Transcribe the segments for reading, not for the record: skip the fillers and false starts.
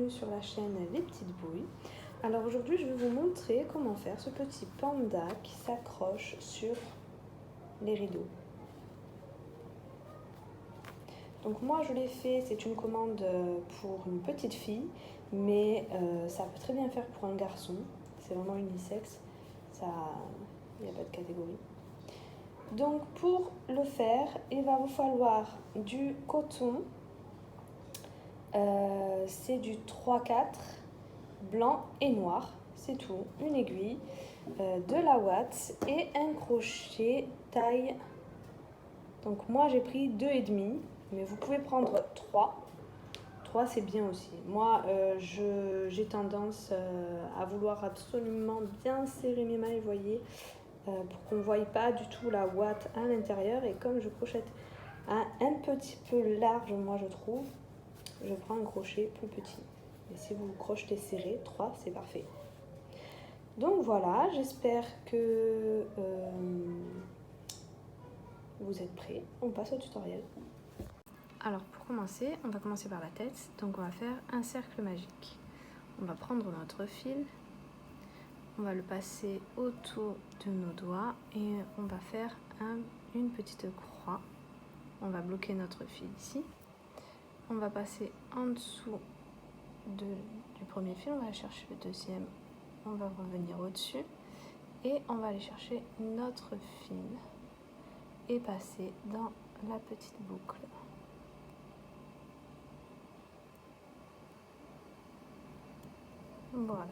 bienvenue sur la chaîne Les Petites Bouilles. Alors aujourd'hui je vais vous montrer comment faire ce petit panda qui s'accroche sur les rideaux. Donc moi je l'ai fait, c'est une commande pour une petite fille, mais ça peut très bien faire pour un garçon. C'est vraiment unisexe, il n'y a pas de catégorie. Donc pour le faire, il va vous falloir du coton, c'est du 3-4 blanc et noir, c'est tout, une aiguille, de la ouate et un crochet taille. Donc moi j'ai pris 2,5, mais vous pouvez prendre 3. 3 c'est bien aussi. Moi j'ai tendance à vouloir absolument bien serrer mes mailles, vous voyez, pour qu'on ne voie pas du tout la ouate à l'intérieur. Et comme je crochette un petit peu large, moi je trouve, je prends un crochet plus petit. Et si vous crochetez serré, 3 c'est parfait. Donc voilà, j'espère que vous êtes prêts. On passe au tutoriel. Alors pour commencer, on va commencer par la tête. Donc on va faire un cercle magique. On va prendre notre fil, on va le passer autour de nos doigts et on va faire une petite croix. On va bloquer notre fil ici. On va passer en dessous du premier fil, on va chercher le deuxième, on va revenir au-dessus et on va aller chercher notre fil et passer dans la petite boucle. Voilà.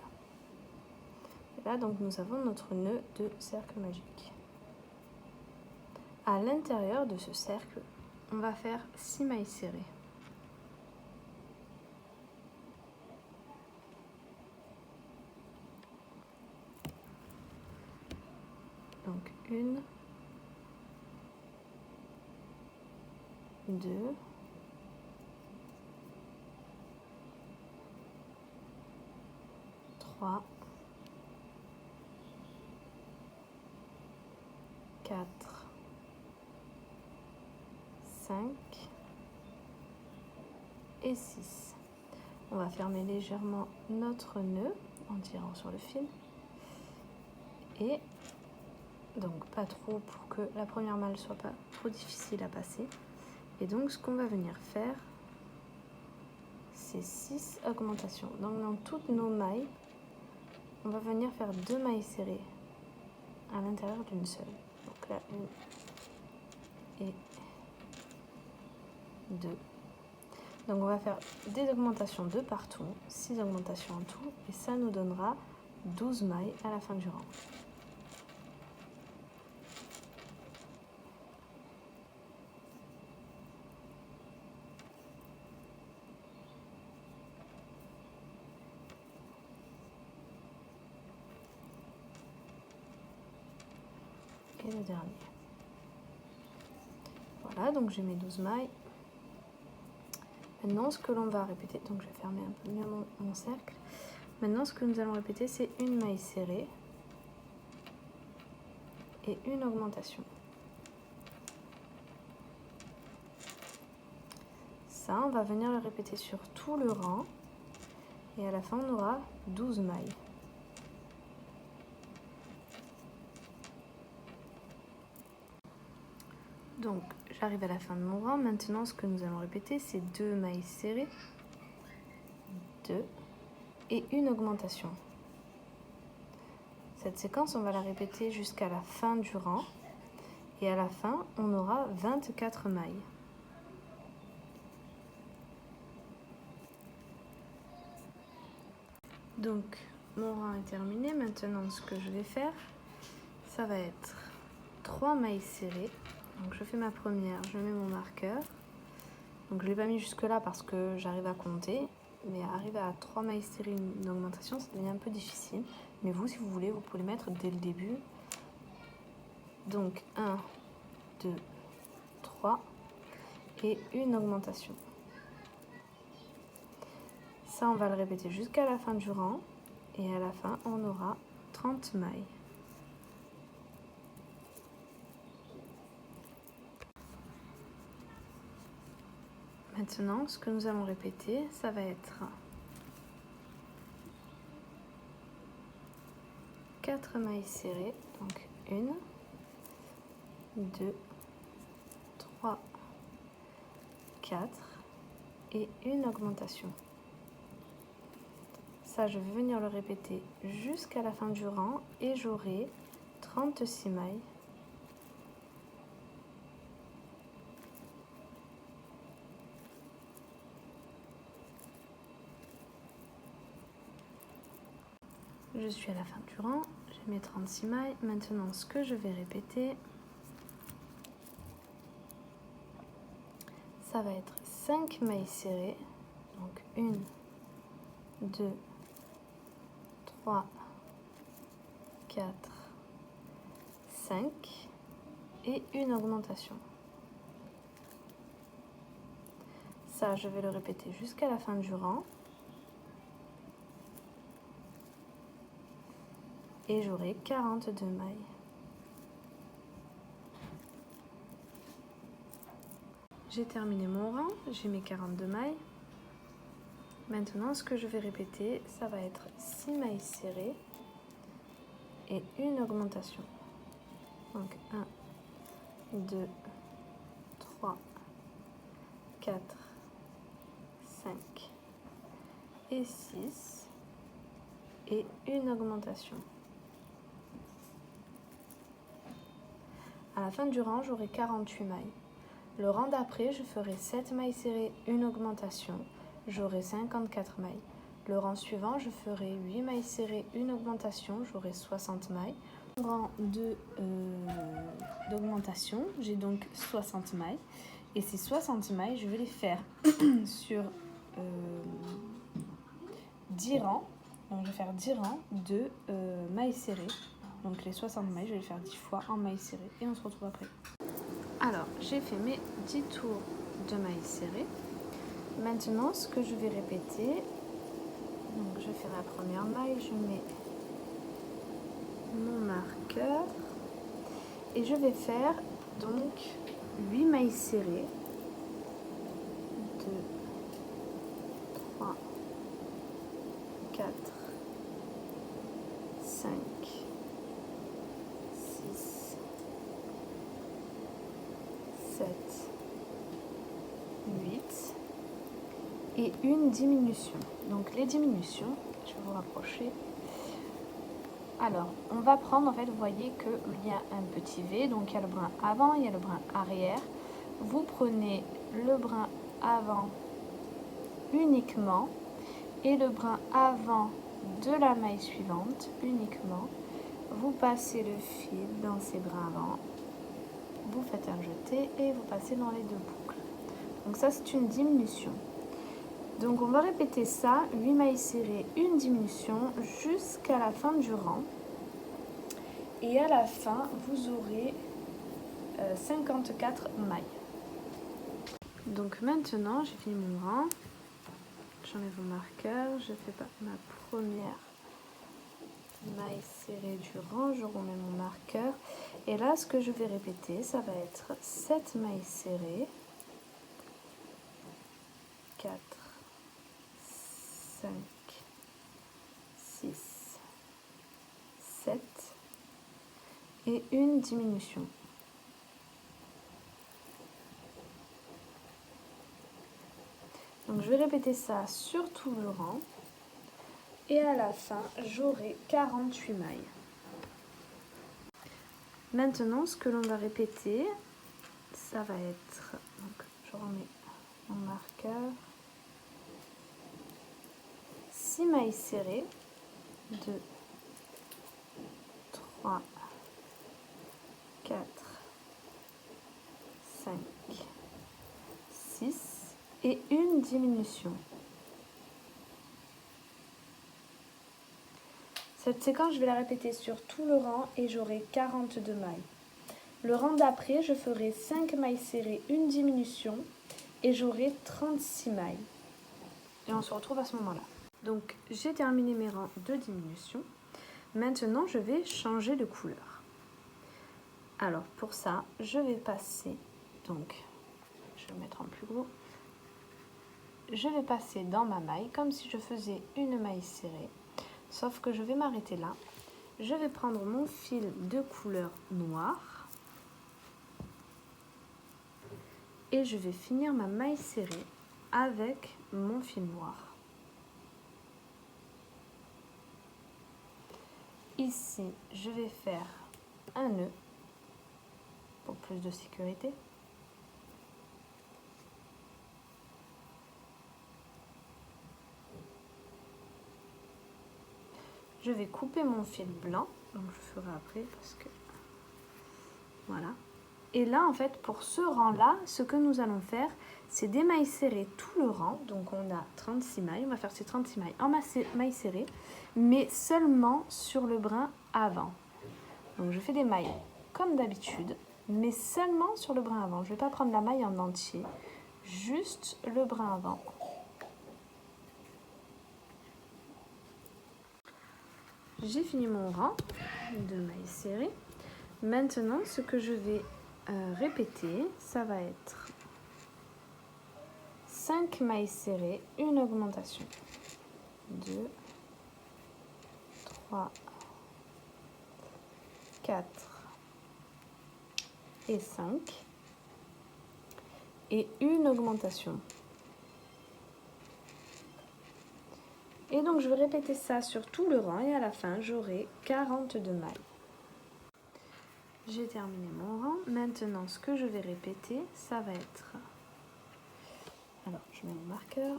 Et là donc nous avons notre nœud de cercle magique. À l'intérieur de ce cercle, on va faire 6 mailles serrées. Donc 1, 2, 3, 4, 5 et 6. On va fermer légèrement notre nœud en tirant sur le fil. Et donc pas trop pour que la première malle soit pas trop difficile à passer. Et donc ce qu'on va venir faire, c'est 6 augmentations. Donc dans toutes nos mailles, on va venir faire 2 mailles serrées à l'intérieur d'une seule. Donc là, 1 et 2. Donc on va faire des augmentations de partout, 6 augmentations en tout, et ça nous donnera 12 mailles à la fin du rang. Et le dernier. Voilà, donc j'ai mes 12 mailles. Maintenant, ce que l'on va répéter, donc je vais fermer un peu mieux mon cercle. Maintenant, ce que nous allons répéter, c'est une maille serrée et une augmentation. Ça, on va venir le répéter sur tout le rang. Et à la fin, on aura 12 mailles. Donc, j'arrive à la fin de mon rang. Maintenant, ce que nous allons répéter, c'est 2 mailles serrées, 2 et une augmentation. Cette séquence, on va la répéter jusqu'à la fin du rang. Et à la fin, on aura 24 mailles. Donc, mon rang est terminé. Maintenant, ce que je vais faire, ça va être 3 mailles serrées. Donc je fais ma première, je mets mon marqueur. Donc je ne l'ai pas mis jusque là parce que j'arrive à compter. Mais arriver à 3 mailles serrées, une augmentation, ça devient un peu difficile. Mais vous, si vous voulez, vous pouvez le mettre dès le début. Donc 1, 2, 3 et une augmentation. Ça, on va le répéter jusqu'à la fin du rang. Et à la fin, on aura 30 mailles. Maintenant, ce que nous allons répéter, ça va être 4 mailles serrées, donc 1, 2, 3, 4 et une augmentation. Ça, je vais venir le répéter jusqu'à la fin du rang et j'aurai 36 mailles. Je suis à la fin du rang, j'ai mes 36 mailles. Maintenant, ce que je vais répéter, ça va être 5 mailles serrées. Donc 1, 2, 3, 4, 5 et une augmentation. Ça, je vais le répéter jusqu'à la fin du rang. Et j'aurai 42 mailles. J'ai terminé mon rang, j'ai mes 42 mailles. Maintenant, ce que je vais répéter, ça va être 6 mailles serrées et une augmentation. Donc 1, 2, 3, 4, 5 et 6 et une augmentation. À la fin du rang, j'aurai 48 mailles. Le rang d'après, je ferai 7 mailles serrées, une augmentation. J'aurai 54 mailles. Le rang suivant, je ferai 8 mailles serrées, une augmentation. J'aurai 60 mailles. Rang d'augmentation, j'ai donc 60 mailles. Et ces 60 mailles, je vais les faire sur 10 rangs. Donc, je vais faire 10 rangs de mailles serrées. Donc les 60 mailles, je vais les faire 10 fois en mailles serrées et on se retrouve après. Alors, j'ai fait mes 10 tours de mailles serrées. Maintenant, ce que je vais répéter, donc je fais la première maille, je mets mon marqueur et je vais faire donc 8 mailles serrées. 2, 3, 4, 5, 6, 7, 8 et une diminution. Donc les diminutions, je vais vous rapprocher. Alors, on va prendre, en fait, vous voyez qu'il y a un petit V, donc il y a le brin avant, il y a le brin arrière. Vous prenez le brin avant uniquement et le brin avant de la maille suivante uniquement. Vous passez le fil dans ces brins avant, vous faites un jeté et vous passez dans les deux boucles. Donc ça, c'est une diminution. Donc on va répéter ça, 8 mailles serrées, une diminution jusqu'à la fin du rang. Et à la fin, vous aurez 54 mailles. Donc maintenant, j'ai fini mon rang. J'enlève mon marqueur, je fais ma première maille serrée du rang, je remets mon marqueur. Et là, ce que je vais répéter, ça va être 7 mailles serrées, 4, 5, 6, 7 et une diminution. Donc je vais répéter ça sur tout le rang et à la fin j'aurai 48 mailles. Maintenant ce que l'on va répéter, ça va être, donc je remets mon marqueur, 6 mailles serrées, 2, 3, 4, 5, 6 et une diminution. Cette séquence, je vais la répéter sur tout le rang et j'aurai 42 mailles. Le rang d'après, je ferai 5 mailles serrées, une diminution et j'aurai 36 mailles. Et on se retrouve à ce moment-là. Donc, j'ai terminé mes rangs de diminution. Maintenant, je vais changer de couleur. Alors, pour ça, je vais passer, donc, je vais mettre en plus gros. Je vais passer dans ma maille comme si je faisais une maille serrée, sauf que je vais m'arrêter là je vais prendre mon fil de couleur noire et je vais finir ma maille serrée avec mon fil noir. Ici, je vais faire un nœud pour plus de sécurité. Je vais couper mon fil blanc, donc je ferai après parce que voilà. Et là en fait pour ce rang là, ce que nous allons faire, c'est des mailles serrées tout le rang. Donc on a 36 mailles, on va faire ces 36 mailles en mailles serrées, mais seulement sur le brin avant. Donc je fais des mailles comme d'habitude, mais seulement sur le brin avant. Je ne vais pas prendre la maille en entier, juste le brin avant. J'ai fini mon rang de mailles serrées. Maintenant, ce que je vais répéter, ça va être 5 mailles serrées, une augmentation. 2, 3, 4 et 5. Et une augmentation. Et donc, je vais répéter ça sur tout le rang et à la fin, j'aurai 42 mailles. J'ai terminé mon rang. Maintenant, ce que je vais répéter, ça va être... Alors, je mets mon marqueur.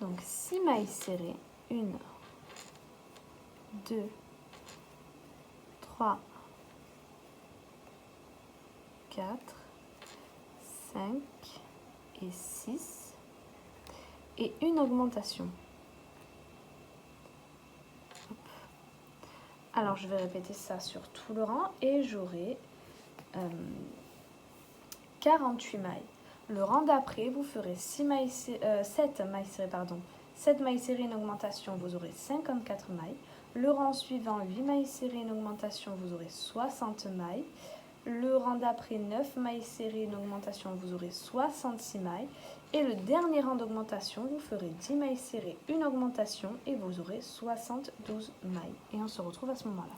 Donc, 6 mailles serrées. 1, 2, 3, 4, 5 et 6. Et une augmentation. Hop. Alors, je vais répéter ça sur tout le rang et j'aurai 48 mailles. Le rang d'après, vous ferez 7 mailles serrées, 7 mailles serrées, une augmentation, vous aurez 54 mailles. Le rang suivant, 8 mailles serrées, une augmentation, vous aurez 60 mailles. Le rang d'après, 9 mailles serrées, une augmentation, vous aurez 66 mailles. Et le dernier rang d'augmentation, vous ferez 10 mailles serrées, une augmentation et vous aurez 72 mailles. Et on se retrouve à ce moment-là.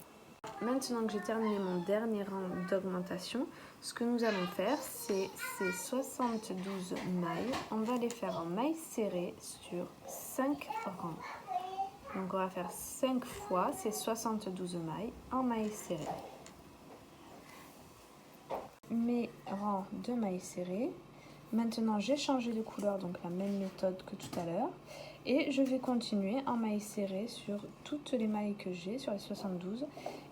Maintenant que j'ai terminé mon dernier rang d'augmentation, ce que nous allons faire, c'est ces 72 mailles. On va les faire en mailles serrées sur 5 rangs. Donc on va faire 5 fois ces 72 mailles en mailles serrées. Mes rangs de mailles serrées. Maintenant, j'ai changé de couleur, donc la même méthode que tout à l'heure. Et je vais continuer en mailles serrées sur toutes les mailles que j'ai, sur les 72.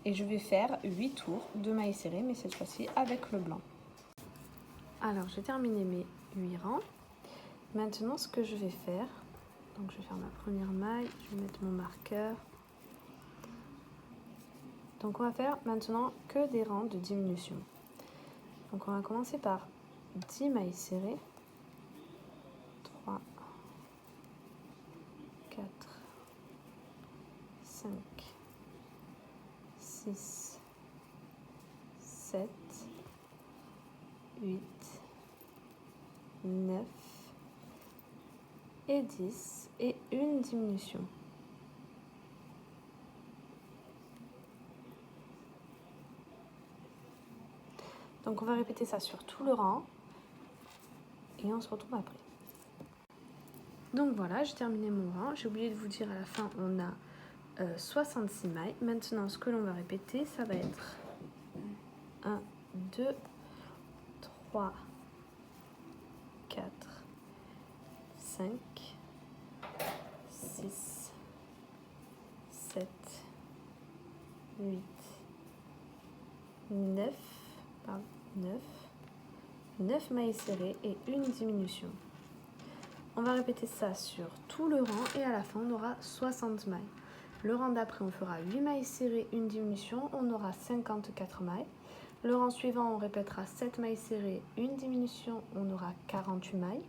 Et je vais faire 8 tours de mailles serrées, mais cette fois-ci avec le blanc. Alors, j'ai terminé mes 8 rangs. Maintenant, ce que je vais faire, donc je vais faire ma première maille, je vais mettre mon marqueur. Donc, on va faire maintenant que des rangs de diminution. Donc, on va commencer par 10 mailles serrées, 3, 4, 5, 6, 7, 8, 9 et 10 et une diminution. Donc on va répéter ça sur tout le rang. Et on se retrouve après. Donc voilà, j'ai terminé mon rang. J'ai oublié de vous dire à la fin, on a 66 mailles. Maintenant, ce que l'on va répéter, ça va être 1, 2, 3, 4, 5, 6, 7, 8, 9, 9 mailles serrées et une diminution. On va répéter ça sur tout le rang et à la fin on aura 60 mailles. Le rang d'après on fera 8 mailles serrées, une diminution, on aura 54 mailles. Le rang suivant on répétera 7 mailles serrées, une diminution, on aura 48 mailles.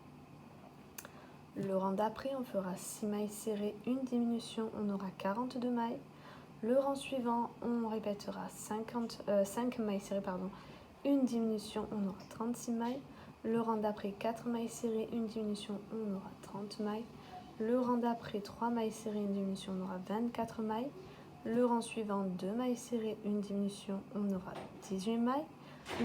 Le rang d'après on fera 6 mailles serrées, une diminution, on aura 42 mailles. Le rang suivant on répétera 5 mailles serrées, une diminution, on aura 36 mailles. Le rang d'après, 4 mailles serrées, une diminution, on aura 30 mailles. Le rang d'après, 3 mailles serrées, une diminution, on aura 24 mailles. Le rang suivant, 2 mailles serrées, une diminution, on aura 18 mailles.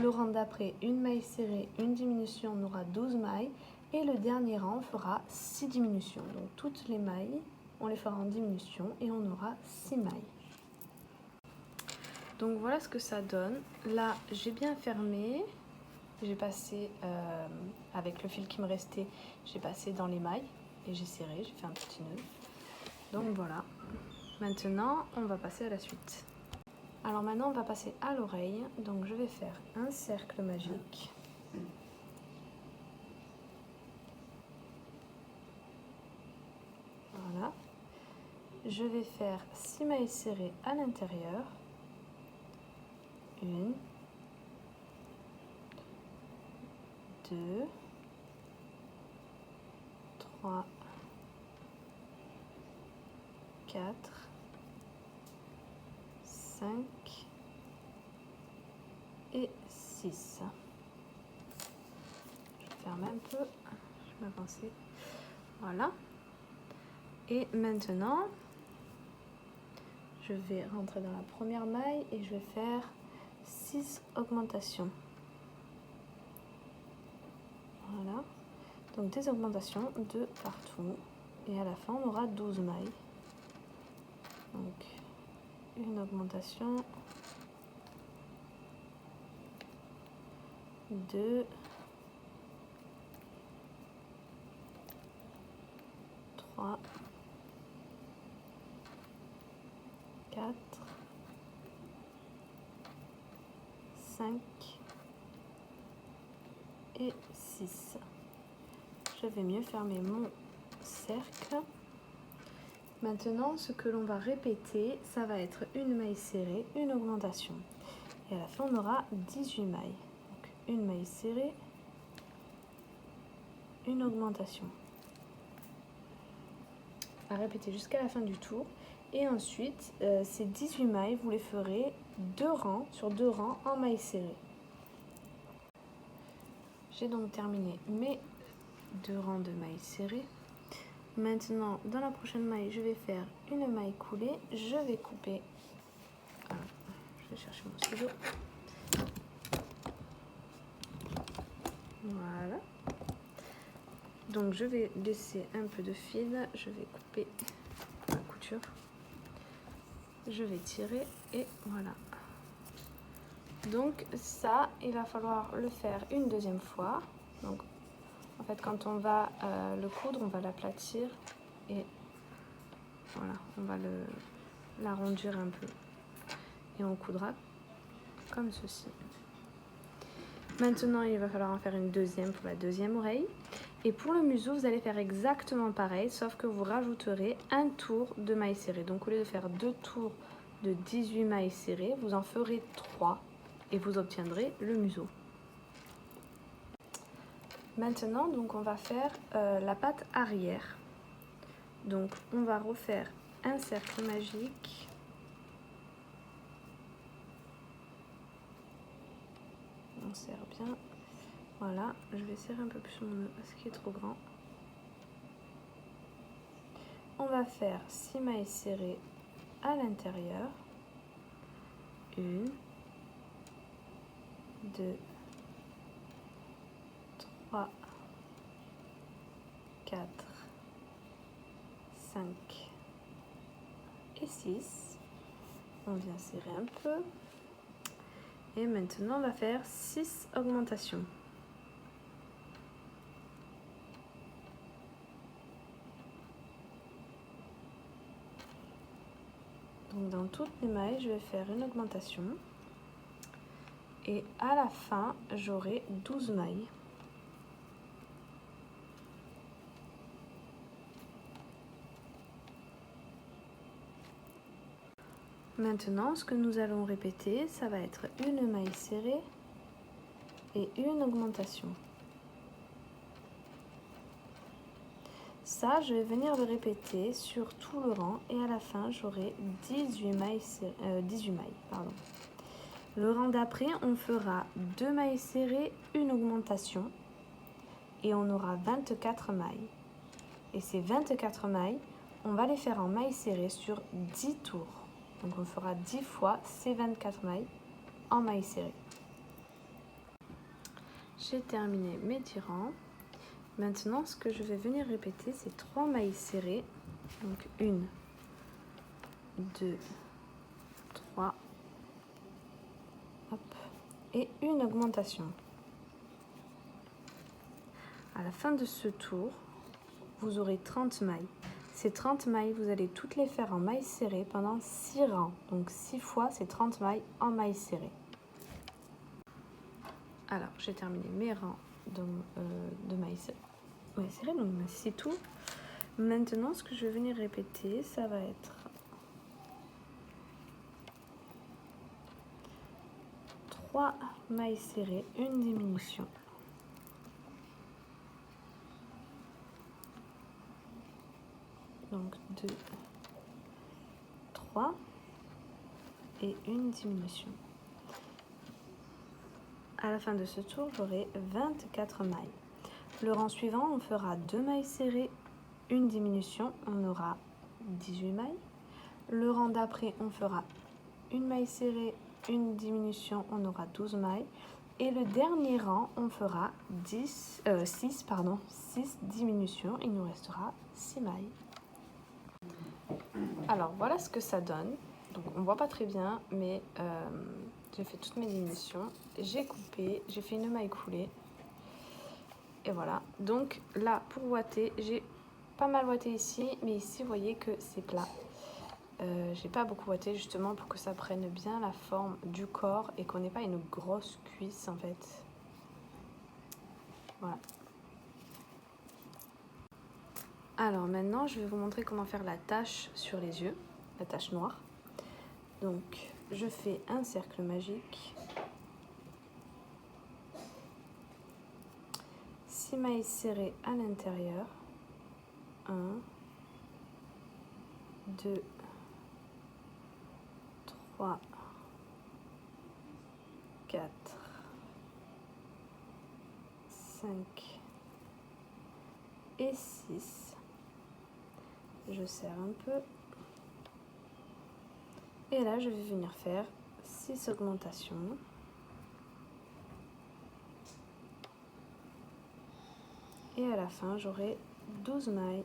Le rang d'après, une maille serrée, une diminution, on aura 12 mailles. Et le dernier rang fera 6 diminutions. Donc toutes les mailles, on les fera en diminution et on aura 6 mailles. Donc voilà ce que ça donne. Là, j'ai bien fermé. J'ai passé, avec le fil qui me restait, j'ai passé dans les mailles et j'ai serré, j'ai fait un petit nœud. Donc voilà. Maintenant, on va passer à la suite. Alors maintenant, on va passer à l'oreille. Donc je vais faire un cercle magique. Voilà. Je vais faire 6 mailles serrées à l'intérieur. 1, 2, 3, 4, 5 et 6. Je ferme un peu, je vais avancer. Voilà. Et maintenant, je vais rentrer dans la première maille et je vais faire 6 augmentations. Voilà. Donc des augmentations de partout. Et à la fin, on aura 12 mailles. Donc une augmentation, 2, 3, 4, 5 et 6. Je vais mieux fermer mon cercle. Maintenant, ce que l'on va répéter, ça va être une maille serrée, une augmentation. Et à la fin, on aura 18 mailles. Donc, une maille serrée, une augmentation. À répéter jusqu'à la fin du tour. Et ensuite, ces 18 mailles, vous les ferez 2 rangs sur 2 rangs en mailles serrées. J'ai donc terminé mes 2 rangs de mailles serrées. Maintenant, dans la prochaine maille, je vais faire une maille coulée. Je vais couper. Alors, je vais chercher mon ciseau. Voilà. Donc, je vais laisser un peu de fil. Je vais couper la couture. Je vais tirer et voilà. Donc, ça, il va falloir le faire une deuxième fois. Donc, en fait, quand on va le coudre, on va l'aplatir et voilà, on va l'arrondir un peu. Et on coudra comme ceci. Maintenant, il va falloir en faire une deuxième pour la deuxième oreille. Et pour le museau, vous allez faire exactement pareil, sauf que vous rajouterez un tour de mailles serrées. Donc, au lieu de faire 2 tours de 18 mailles serrées, vous en ferez 3 et vous obtiendrez le museau. Maintenant, donc, on va faire la patte arrière. Donc, on va refaire un cercle magique. On serre bien. Voilà, je vais serrer un peu plus mon nœud parce qu'il est trop grand. On va faire 6 mailles serrées à l'intérieur. 1, 2, 3, 4, 5 et 6. On vient serrer un peu. Et maintenant, on va faire 6 augmentations. Donc, dans toutes les mailles, je vais faire une augmentation. Et à la fin, j'aurai 12 mailles. Maintenant, ce que nous allons répéter, ça va être une maille serrée et une augmentation. Ça, je vais venir le répéter sur tout le rang et à la fin, j'aurai 18 mailles. Le rang d'après, on fera 2 mailles serrées, une augmentation et on aura 24 mailles. Et ces 24 mailles, on va les faire en mailles serrées sur 10 tours. Donc on fera 10 fois ces 24 mailles en mailles serrées. J'ai terminé mes 10 rangs. Maintenant, ce que je vais venir répéter, c'est 3 mailles serrées. Donc 1, 2, 3. Hop. Et une augmentation. À la fin de ce tour, vous aurez 30 mailles. Ces 30 mailles, vous allez toutes les faire en mailles serrées pendant 6 rangs. Donc 6 fois ces 30 mailles en mailles serrées. Alors, j'ai terminé mes rangs de mailles serrées, donc c'est tout. Maintenant, ce que je vais venir répéter, ça va être 3 mailles serrées, une diminution. Donc 2, 3 et une diminution. À la fin de ce tour, j'aurai 24 mailles. Le rang suivant, on fera 2 mailles serrées, une diminution, on aura 18 mailles. Le rang d'après, on fera une maille serrée, une diminution, on aura 12 mailles. Et le dernier rang, on fera 6 diminutions, il nous restera 6 mailles. Alors voilà ce que ça donne. Donc on voit pas très bien, mais j'ai fait toutes mes diminutions, j'ai coupé, j'ai fait une maille coulée. Et voilà, donc là pour ouater, j'ai pas mal ouaté ici, mais ici vous voyez que c'est plat. J'ai pas beaucoup ouaté justement pour que ça prenne bien la forme du corps et qu'on n'ait pas une grosse cuisse en fait. Voilà. Alors maintenant je vais vous montrer comment faire la tache sur les yeux, la tache noire. Donc je fais un cercle magique. 6 mailles serrées à l'intérieur. 1, 2, 3, 4, 5 et 6. Je serre un peu. Et là, je vais venir faire 6 augmentations. Et à la fin, j'aurai 12 mailles.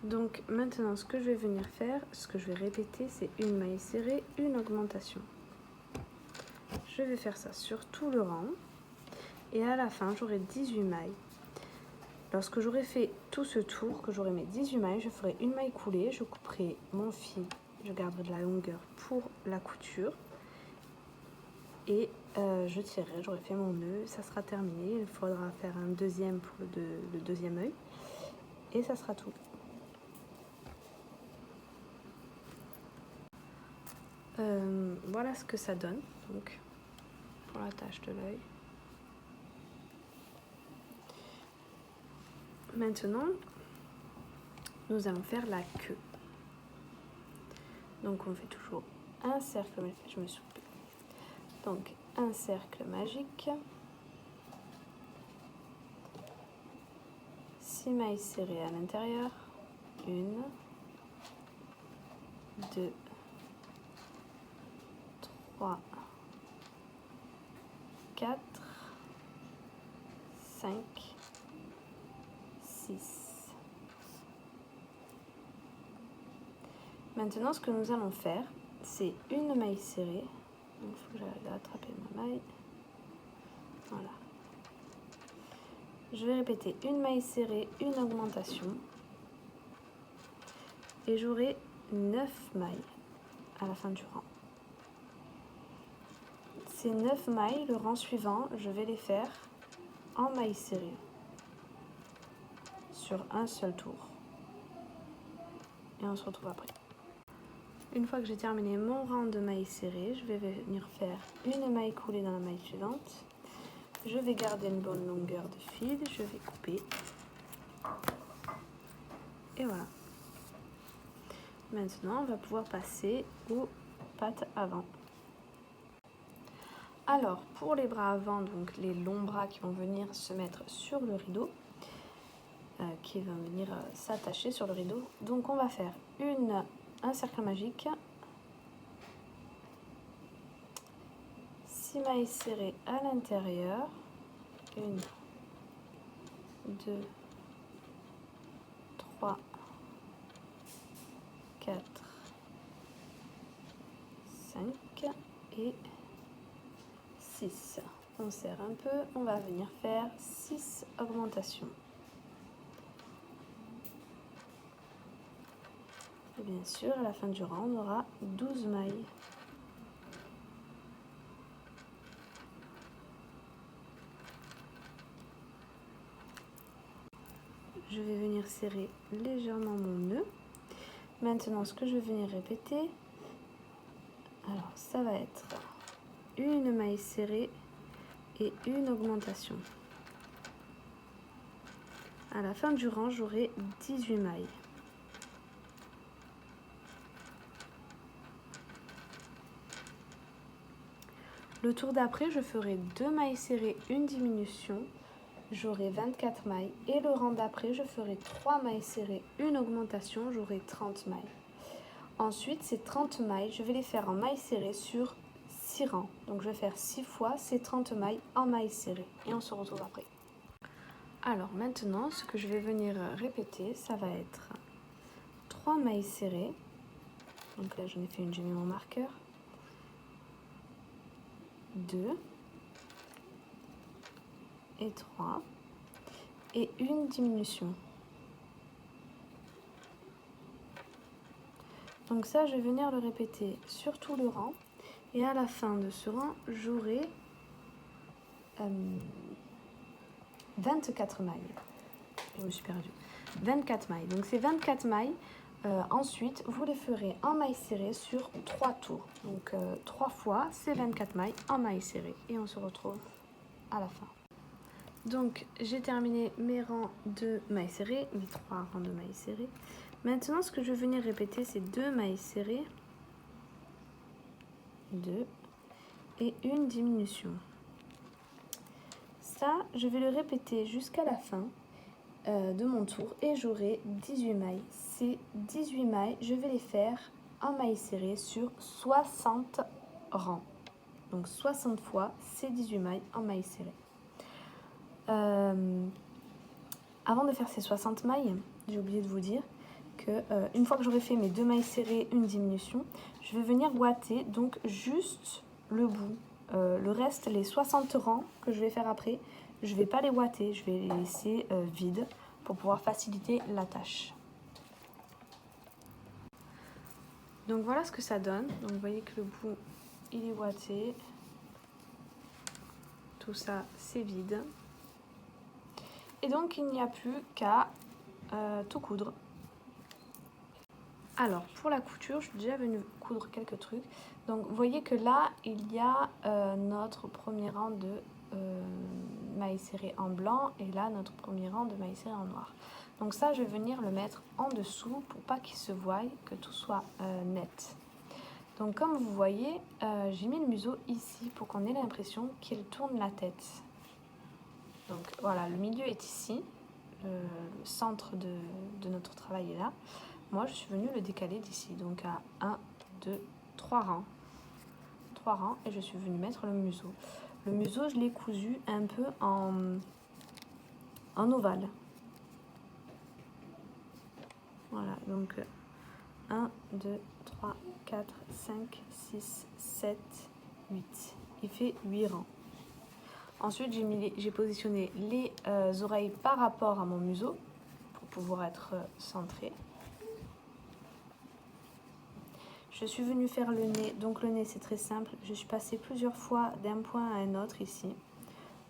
Donc maintenant, ce que je vais venir faire, ce que je vais répéter, c'est une maille serrée, une augmentation. Je vais faire ça sur tout le rang. Et à la fin, j'aurai 18 mailles. Lorsque j'aurai fait tout ce tour, que j'aurai mes 18 mailles, je ferai une maille coulée, je couperai mon fil, je garderai de la longueur pour la couture. Et je tirerai, j'aurai fait mon nœud, ça sera terminé. Il faudra faire un deuxième pour le deuxième œil. Et ça sera tout. Voilà ce que ça donne, donc, pour la tache de l'œil. Maintenant, nous allons faire la queue. Donc on fait toujours un cercle, je me suis coupée. Donc un cercle magique, 6 mailles serrées à l'intérieur, 1, 2, 3, 4, 5, 6. Maintenant, ce que nous allons faire, c'est une maille serrée. Il faut que j'arrive à attraper ma maille. Voilà. Je vais répéter une maille serrée, une augmentation. Et j'aurai 9 mailles à la fin du rang. Ces 9 mailles, le rang suivant, je vais les faire en maille serrée sur un seul tour. Et on se retrouve après. Une fois que j'ai terminé mon rang de mailles serrées, je vais venir faire une maille coulée dans la maille suivante. Je vais garder une bonne longueur de fil, je vais couper. Et voilà. Maintenant, on va pouvoir passer aux pattes avant. Alors, pour les bras avant, donc les longs bras qui vont venir se mettre sur le rideau, qui va venir s'attacher sur le rideau. Donc on va faire un cercle magique, 6 mailles serrées à l'intérieur, 1, 2, 3, 4, 5 et 6. On serre un peu, on va venir faire 6 augmentations. Et bien sûr, à la fin du rang, on aura 12 mailles. Je vais venir serrer légèrement mon nœud. Maintenant, ce que je vais venir répéter, alors ça va être une maille serrée et une augmentation. À la fin du rang, j'aurai 18 mailles. Le tour d'après, je ferai 2 mailles serrées, une diminution. J'aurai 24 mailles. Et le rang d'après, je ferai 3 mailles serrées, une augmentation. J'aurai 30 mailles. Ensuite, ces 30 mailles, je vais les faire en mailles serrées sur 6 rangs. Donc, je vais faire 6 fois ces 30 mailles en mailles serrées. Et on se retrouve après. Alors, maintenant, ce que je vais venir répéter, ça va être 3 mailles serrées. Donc là, j'en ai fait une, j'ai mis mon marqueur. 2 et 3 et une diminution. Donc ça, je vais venir le répéter sur tout le rang et à la fin de ce rang, j'aurai 24 mailles. Je me suis perdue. 24 mailles. Donc ces 24 mailles, ensuite, vous les ferez en mailles serrées sur 3 tours. Donc 3 fois ces 24 mailles en mailles serrées. Et on se retrouve à la fin. Donc j'ai terminé mes rangs de mailles serrées, mes 3 rangs de mailles serrées. Maintenant, ce que je vais venir répéter, c'est 2 mailles serrées, 2 et une diminution. Ça, je vais le répéter jusqu'à la fin de mon tour et j'aurai 18 mailles. Ces 18 mailles, je vais les faire en mailles serrées sur 60 rangs. Donc 60 fois ces 18 mailles en mailles serrées. Avant de faire ces 60 mailles, j'ai oublié de vous dire que une fois que j'aurai fait mes 2 mailles serrées, une diminution, je vais venir ouater donc juste le bout. Le reste, les 60 rangs que je vais faire après, je ne vais pas les ouater, je vais les laisser vides pour pouvoir faciliter la tâche. Donc voilà ce que ça donne. Donc vous voyez que le bout il est ouaté. Tout ça c'est vide. Et donc il n'y a plus qu'à tout coudre. Alors pour la couture, je suis déjà venue coudre quelques trucs. Donc vous voyez que là il y a notre premier rang de mailles serrées en blanc et là notre premier rang de mailles serrées en noir. Donc ça je vais venir le mettre en dessous pour pas qu'il se voie, que tout soit net. Donc comme vous voyez, j'ai mis le museau ici pour qu'on ait l'impression qu'il tourne la tête. Donc voilà, le milieu est ici, le centre de notre travail est là. Moi je suis venue le décaler d'ici, donc à 1, 2, 3 rangs. 3 rangs et je suis venue mettre le museau. Le museau je l'ai cousu un peu en ovale. Voilà, donc 1, 2, 3, 4, 5, 6, 7, 8. Il fait 8 rangs. Ensuite, j'ai positionné les oreilles par rapport à mon museau pour pouvoir être centré. Je suis venue faire le nez. Donc le nez, c'est très simple. Je suis passée plusieurs fois d'un point à un autre ici,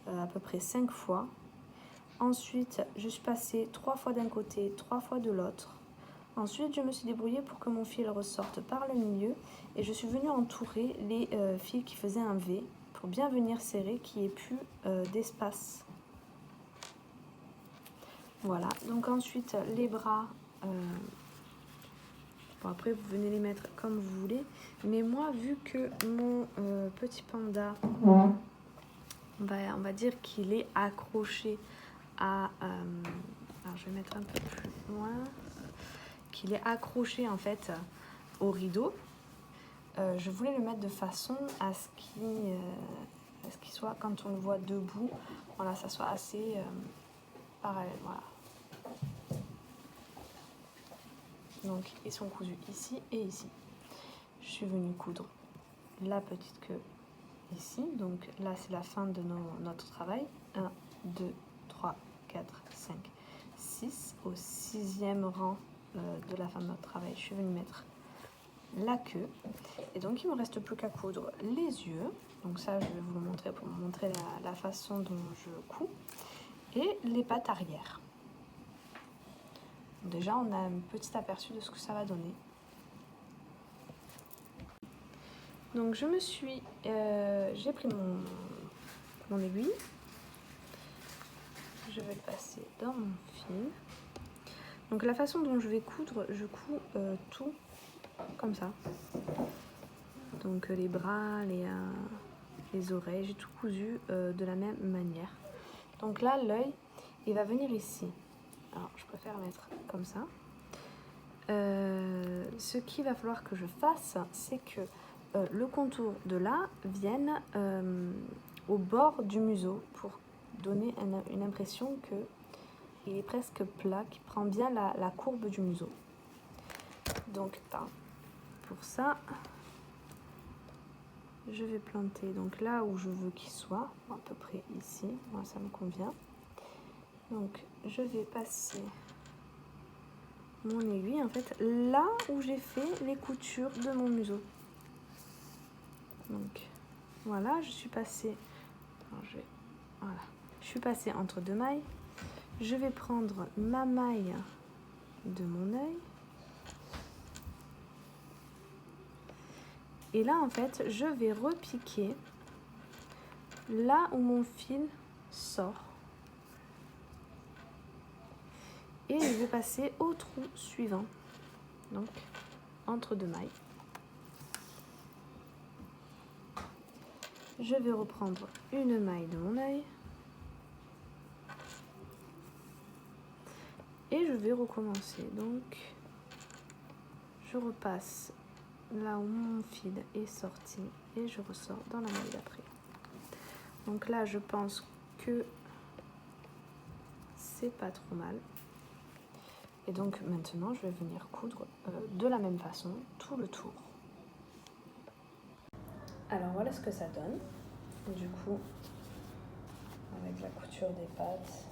à peu près 5 fois. Ensuite, je suis passée 3 fois d'un côté, 3 fois de l'autre. Ensuite, je me suis débrouillée pour que mon fil ressorte par le milieu et je suis venue entourer les fils qui faisaient un V pour bien venir serrer, qu'il n'y ait plus d'espace. Voilà, donc ensuite les bras, bon après vous venez les mettre comme vous voulez, mais moi vu que mon petit panda, on va dire qu'il est accroché à Alors je vais mettre un peu plus loin, qu'il est accroché en fait au rideau. Je voulais le mettre de façon à ce qu'il soit, quand on le voit debout, voilà, ça soit assez parallèle, voilà. Donc ils sont cousus ici et ici. Je suis venue coudre la petite queue ici, donc là c'est la fin de notre travail. 1, 2, 3, 4, 5, 6. Au 6e rang de la fin de notre travail, je suis venue mettre la queue. Et donc il me reste plus qu'à coudre les yeux. Donc ça je vais vous le montrer pour vous montrer la façon dont je couds. Et les pattes arrière. Déjà on a un petit aperçu de ce que ça va donner. Donc je me suis, j'ai pris mon aiguille, je vais le passer dans mon fil. Donc la façon dont je vais coudre, je couds tout comme ça. Donc les bras, les oreilles, j'ai tout cousu de la même manière. Donc là l'œil, il va venir ici. Alors je préfère mettre comme ça. Ce qu'il va falloir que je fasse, c'est que le contour de là vienne au bord du museau pour donner une impression qu'il est presque plat, qui prend bien la courbe du museau. Donc pour ça, je vais planter donc là où je veux qu'il soit, à peu près ici, moi ça me convient. Donc je vais passer mon aiguille en fait là où j'ai fait les coutures de mon museau. Donc voilà, je suis passée, voilà, je suis passée entre deux mailles. Je vais prendre ma maille de mon œil. Et là en fait, je vais repiquer là où mon fil sort. Et je vais passer au trou suivant. Donc entre deux mailles. Je vais reprendre une maille de mon œil et je vais recommencer. Donc je repasse là où mon fil est sorti et je ressors dans la maille d'après. Donc là je pense que c'est pas trop mal. Et donc maintenant je vais venir coudre de la même façon tout le tour. Alors voilà ce que ça donne. Du coup, avec la couture des pattes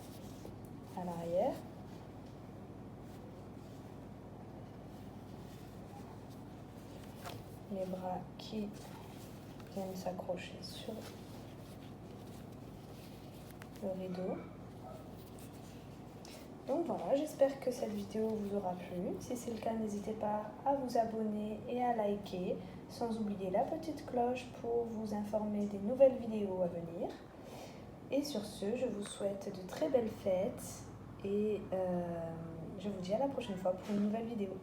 à l'arrière. Les bras qui viennent s'accrocher sur le rideau. Donc voilà, j'espère que cette vidéo vous aura plu. Si c'est le cas, n'hésitez pas à vous abonner et à liker, sans oublier la petite cloche pour vous informer des nouvelles vidéos à venir. Et sur ce, je vous souhaite de très belles fêtes et je vous dis à la prochaine fois pour une nouvelle vidéo.